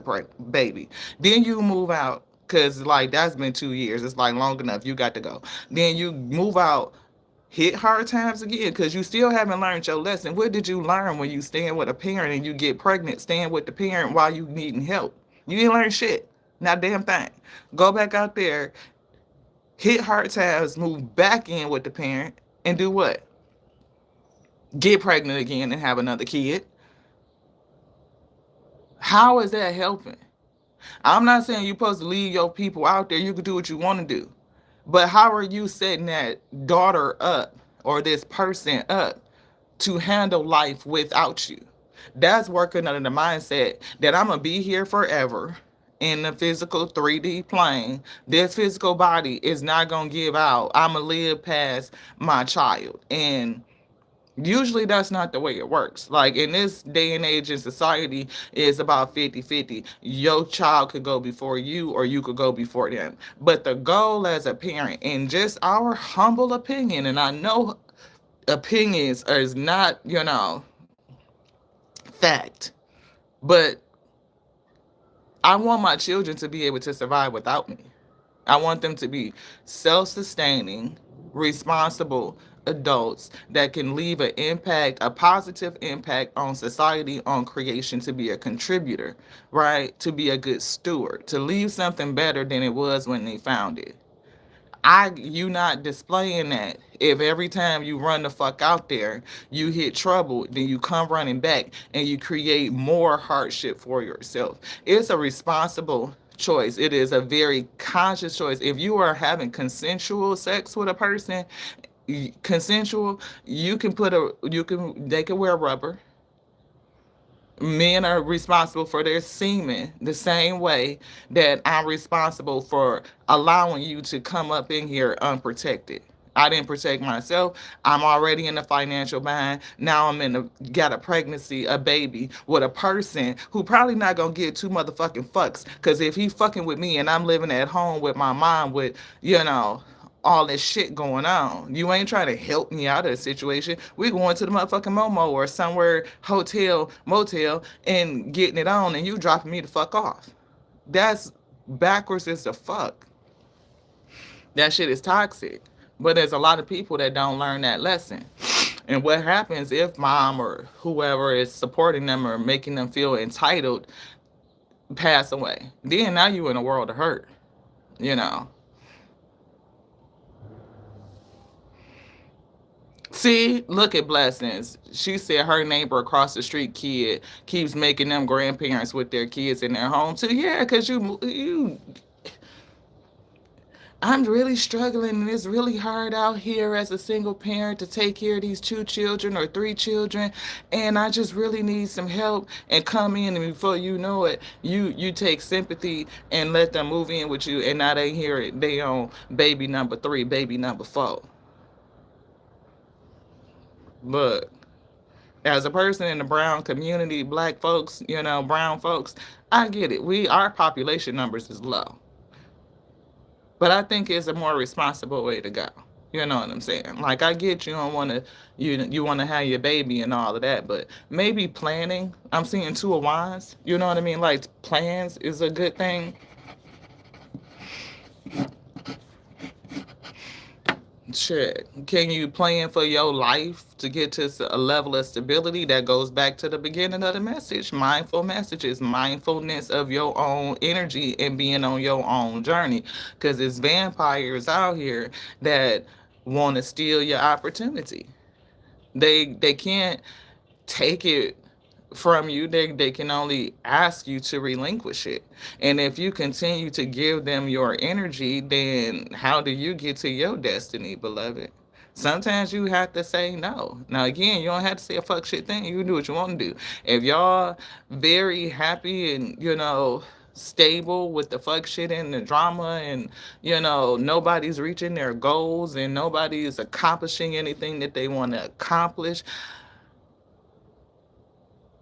baby. Then you move out. Cause like that's been 2 years. It's like long enough. You got to go. Then you move out, hit hard times again because you still haven't learned your lesson. What did you learn when you stand with a parent and you get pregnant, stand with the parent while you needing help? You didn't learn shit. Not a damn thing. Go back out there, hit hard times, move back in with the parent, and do what? Get pregnant again and have another kid. How is that helping? I'm not saying you're supposed to leave your people out there. You can do what you want to do. But how are you setting that daughter up or this person up to handle life without you? That's working under the mindset that I'm going to be here forever in the physical 3D plane. This physical body is not going to give out. I'm going to live past my child. And usually that's not the way it works. Like in this day and age in society, it's about 50-50. Your child could go before you or you could go before them. But the goal as a parent, and just our humble opinion, and I know opinions is not, Fact. But I want my children to be able to survive without me. I want them to be self sustaining, responsible adults that can leave an impact, a positive impact on society, on creation, to be a contributor, right? To be a good steward, to leave something better than it was when they found it. You not displaying that. If every time you run the fuck out there, you hit trouble, then you come running back and you create more hardship for yourself. It's a responsible choice. It is a very conscious choice. If you are having consensual sex with a person, consensual, they can wear rubber. Men are responsible for their semen the same way that I'm responsible for allowing you to come up in here unprotected. I didn't protect myself. I'm already in a financial bind. Now got a pregnancy, a baby with a person who probably not gonna get two motherfucking fucks. Cause if he fucking with me and I'm living at home with my mom with, all this shit going on. You ain't trying to help me out of the situation. We going to the motherfucking Momo or somewhere, hotel, motel, and getting it on, and you dropping me the fuck off. That's backwards as the fuck. That shit is toxic. But there's a lot of people that don't learn that lesson. And what happens if mom or whoever is supporting them or making them feel entitled pass away? Then now you in a world of hurt, you know. See, look at blessings. She said her neighbor across the street kid keeps making them grandparents with their kids in their home too. Yeah, cause I'm really struggling and it's really hard out here as a single parent to take care of these two children or three children, and I just really need some help, and come in, and before you know it, you take sympathy and let them move in with you, and now they hear it, they on baby number 3, baby number 4. Look, as a person in the brown community, black folks, brown folks, I get it. Our population numbers is low. But I think it's a more responsible way to go. You know what I'm saying? Like, I get you don't want to you want to have your baby and all of that, but maybe planning. I'm seeing 2 of Wands. You know what I mean? Like, plans is a good thing. Shit, can you plan for your life to get to a level of stability that goes back to the beginning of the message? Mindful messages, mindfulness of your own energy and being on your own journey. Because it's vampires out here that want to steal your opportunity. They can't take it from you. They can only ask you to relinquish it. And if you continue to give them your energy, then how do you get to your destiny, beloved? Sometimes you have to say no. Now again, you don't have to say a fuck shit thing. You can do what you want to do. If y'all very happy and stable with the fuck shit and the drama, and nobody's reaching their goals and nobody is accomplishing anything that they want to accomplish,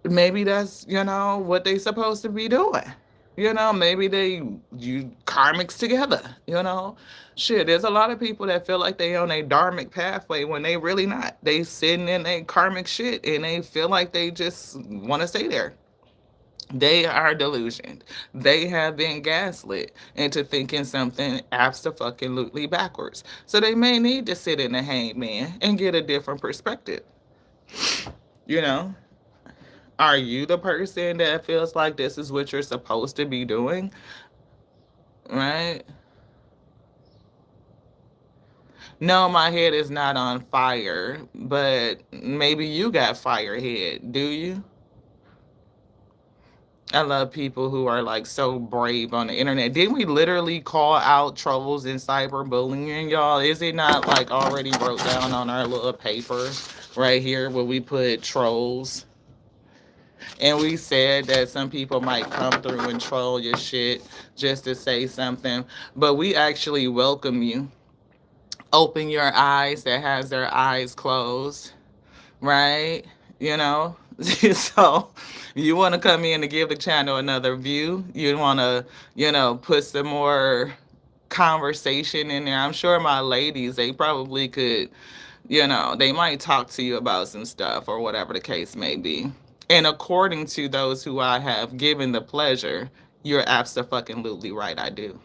maybe that's what they supposed to be doing. Maybe you karmics together. Shit, there's a lot of people that feel like they on a dharmic pathway when they really not. They sitting in a karmic shit and they feel like they just want to stay there. They are delusioned. They have been gaslit into thinking something absolutely backwards. So they may need to sit in the hangman and get a different perspective. you know Are you the person that feels like this is what you're supposed to be doing? Right? No, my head is not on fire, but maybe you got fire head. Do you? I love people who are like so brave on the internet. Didn't we literally call out trolls and cyberbullying, y'all? Is it not like already wrote down on our little paper right here where we put trolls? And we said that some people might come through and troll your shit just to say something. But we actually welcome you. Open your eyes that has their eyes closed, right? You know? So you want to come in to give the channel another view. You want to, put some more conversation in there. I'm sure my ladies, they probably could, they might talk to you about some stuff or whatever the case may be. And according to those who I have given the pleasure, you're absolutely right, I do.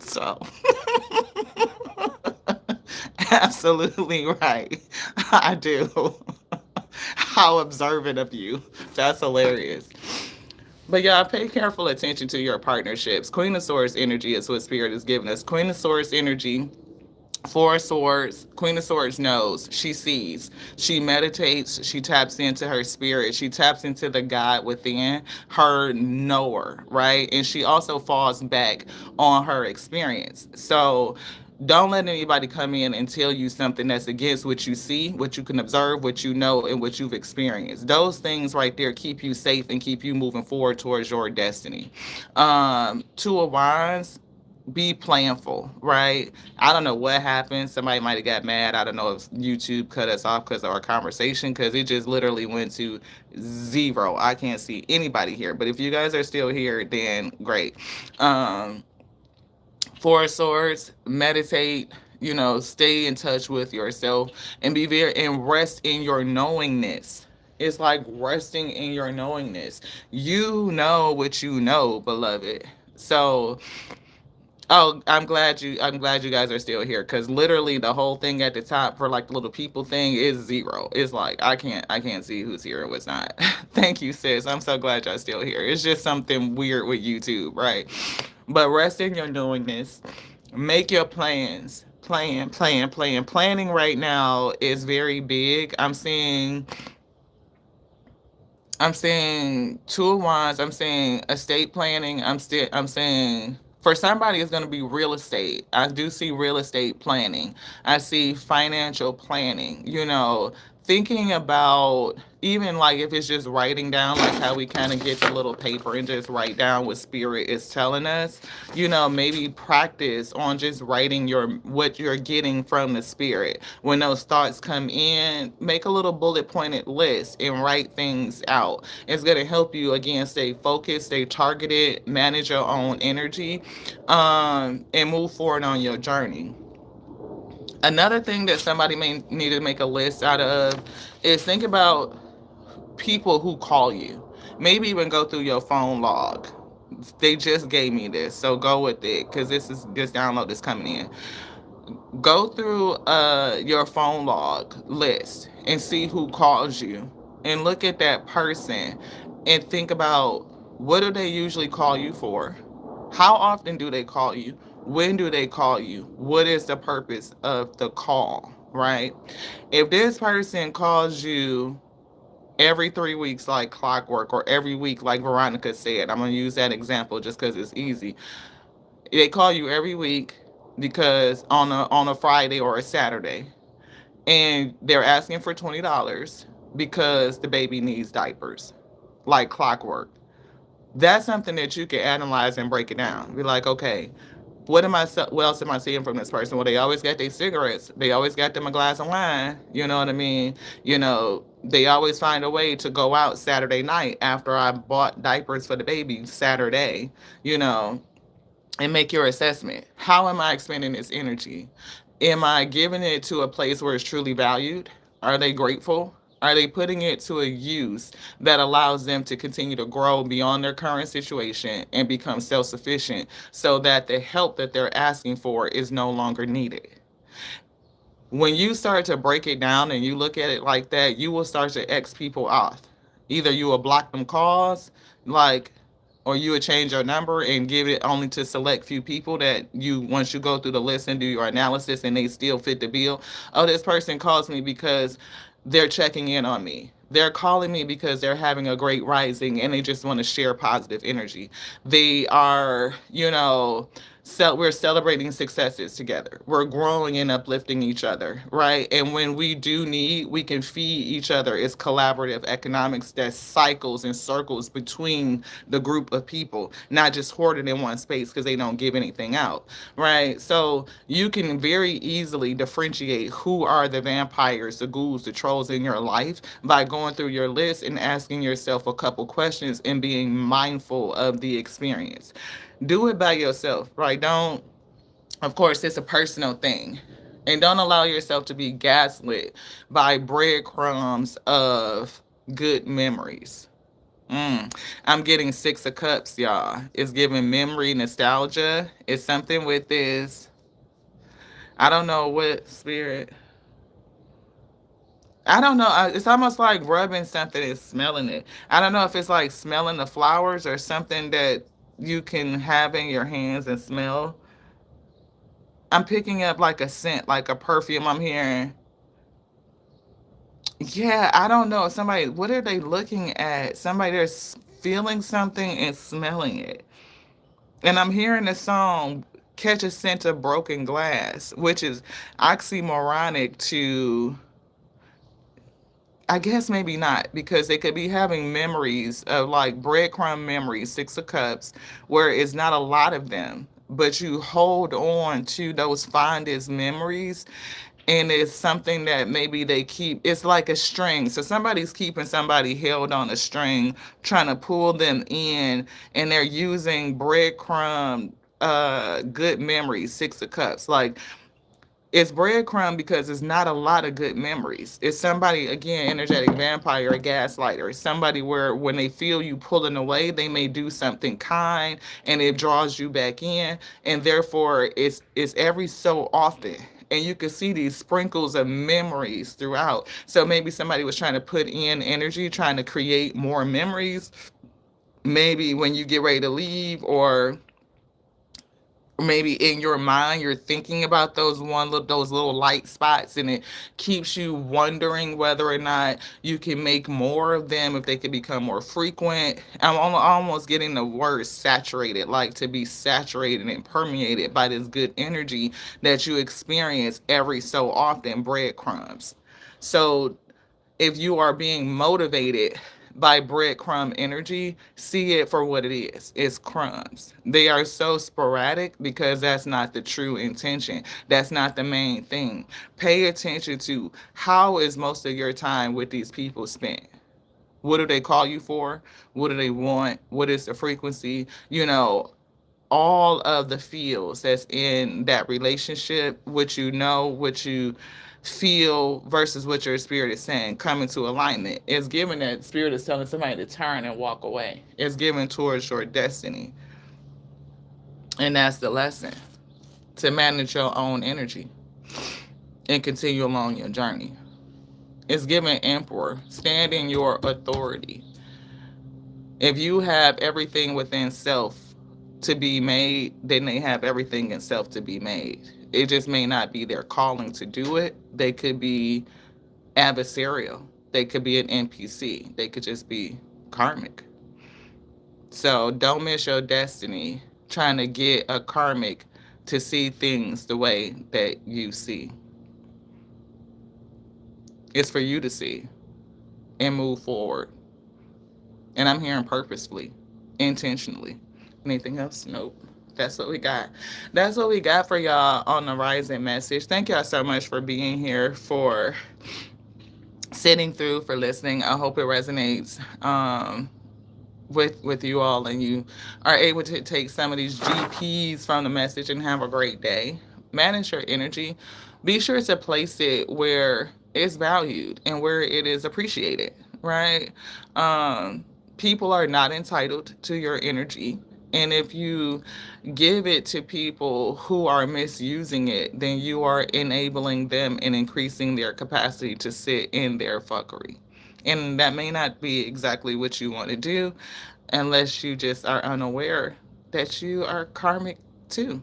So, absolutely right. I do. How observant of you. That's hilarious. But y'all, pay careful attention to your partnerships. Queen of Swords energy is what Spirit is giving us. Queen of Swords energy, Four of Swords, Queen of Swords knows, she sees, she meditates, she taps into her spirit, she taps into the God within her knower, right? And she also falls back on her experience. So don't let anybody come in and tell you something that's against what you see, what you can observe, what you know, and what you've experienced. Those things right there keep you safe and keep you moving forward towards your destiny. Two of Wands, be planful, right? I don't know what happened. Somebody might have got mad. I don't know if YouTube cut us off because of our conversation, because it just literally went to zero. I can't see anybody here. But if you guys are still here, then great. Um, Four of Swords, meditate, stay in touch with yourself and be very and rest in your knowingness. It's like resting in your knowingness. You know what you know, beloved. So, oh, I'm glad you guys are still here, because literally the whole thing at the top for like the little people thing is zero. It's like I can't see who's here and what's not. Thank you, sis. I'm so glad y'all still here. It's just something weird with YouTube, right? But rest in your knowingness. Make your plans. Plan. Planning right now is very big. I'm seeing two of wands. I'm seeing estate planning. I'm saying for somebody it's going to be real estate. I do see real estate planning. I see financial planning. Thinking about, even like if it's just writing down, like how we kind of get the little paper and just write down what spirit is telling us. Maybe practice on just writing your what you're getting from the spirit. When those thoughts come in, make a little bullet pointed list and write things out. It's going to help you again stay focused, stay targeted, manage your own energy, and move forward on your journey. Another thing that somebody may need to make a list out of is think about people who call you. Maybe even go through your phone log. They just gave me this, so go with it, because this download is coming in. Go through your phone log list and see who calls you, and look at that person and think about, what do they usually call you for? How often do they call you? When do they call you? What is the purpose of the call, right? If this person calls you every 3 weeks like clockwork, or every week like Veronica said, I'm going to use that example just because it's easy. They call you every week because on a Friday or a Saturday, and they're asking for $20 because the baby needs diapers, like clockwork. That's something that you can analyze and break it down. Be like, okay, what else am I seeing from this person? Well, they always got their cigarettes. They always got them a glass of wine. You know what I mean? They always find a way to go out Saturday night after I bought diapers for the baby Saturday, you know, and make your assessment. How am I expending this energy? Am I giving it to a place where it's truly valued? Are they grateful? Are they putting it to a use that allows them to continue to grow beyond their current situation and become self sufficient, so that the help that they're asking for is no longer needed? When you start to break it down and you look at it like that, you will start to X people off. Either you will block them calls, like, or you would change your number and give it only to select few people that you, once you go through the list and do your analysis and they still fit the bill. Oh, this person calls me because they're checking in on me. They're calling me because they're having a great rising and they just want to share positive energy. They are, we're celebrating successes together. We're growing and uplifting each other, right? And when we do need, we can feed each other. It's collaborative economics that cycles and circles between the group of people, not just hoarded in one space because they don't give anything out, right? So you can very easily differentiate who are the vampires, the ghouls, the trolls in your life by going through your list and asking yourself a couple questions and being mindful of the experience. Do it by yourself, right? Don't, of course, it's a personal thing. And don't allow yourself to be gaslit by breadcrumbs of good memories. I'm getting Six of Cups, y'all. It's giving memory, nostalgia. It's something with this. I don't know what spirit. I don't know. It's almost like rubbing something and smelling it. I don't know if it's like smelling the flowers or something that you can have in your hands and smell. I'm picking up like a scent, like a perfume. I'm hearing. Yeah, I don't know. Somebody, what are they looking at? Somebody there's feeling something and smelling it. And I'm hearing the song Catch a Scent of Broken Glass, which is oxymoronic to, I guess maybe not, because they could be having memories of like breadcrumb memories, Six of Cups, where it's not a lot of them, but you hold on to those fondest memories, and it's something that maybe they keep. It's like a string, so somebody's keeping somebody held on a string, trying to pull them in, and they're using breadcrumb good memories, Six of Cups. Like, it's breadcrumb because it's not a lot of good memories. It's somebody, again, energetic vampire, a gaslighter. It's somebody where when they feel you pulling away, they may do something kind and it draws you back in. And therefore it's every so often. And you can see these sprinkles of memories throughout. So maybe somebody was trying to put in energy, trying to create more memories. Maybe when you get ready to leave, or maybe in your mind you're thinking about those little light spots, and it keeps you wondering whether or not you can make more of them, if they could become more frequent. I'm almost getting the word saturated, like to be saturated and permeated by this good energy that you experience every so often, breadcrumbs. So if you are being motivated by breadcrumb energy, see it for what it is. It's crumbs. They are so sporadic because that's not the true intention. That's not the main thing. Pay attention to how is most of your time with these people spent. What do they call you for? What do they want? What is the frequency? All of the feels that's in that relationship, what you feel versus what your spirit is saying, come into alignment. It's given that spirit is telling somebody to turn and walk away. It's given towards your destiny. And that's the lesson, to manage your own energy and continue along your journey. It's given emperor, stand in your authority. If you have everything within self to be made, then they have everything in self to be made. It just may not be their calling to do it. They could be adversarial. They could be an NPC. They could just be karmic. So don't miss your destiny trying to get a karmic to see things the way that you see. It's for you to see and move forward. And I'm hearing purposefully, intentionally. Anything else? Nope. That's what we got. That's what we got for y'all on the Rising Message. Thank y'all so much for being here, for sitting through, for listening. I hope it resonates with you all, and you are able to take some of these GPs from the message and have a great day. Manage your energy. Be sure to place it where it's valued and where it is appreciated, right? People are not entitled to your energy. And if you give it to people who are misusing it, then you are enabling them and increasing their capacity to sit in their fuckery. And that may not be exactly what you want to do, unless you just are unaware that you are karmic too.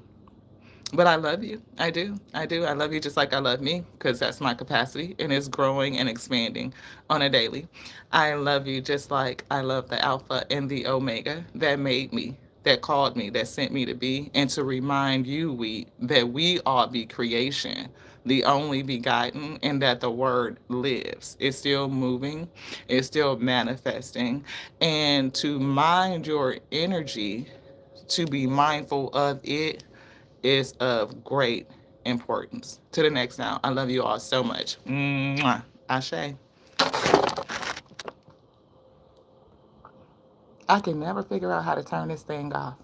But I love you. I do. I do. I love you just like I love me, because that's my capacity and it's growing and expanding on a daily. I love you just like I love the Alpha and the Omega that made me, that called me, that sent me to be, and to remind you that we all be creation, the only begotten, and that the word lives. It's still moving, it's still manifesting. And to mind your energy, to be mindful of it, is of great importance. To the next now. I love you all so much. Mwah. Ashe. I can never figure out how to turn this thing off.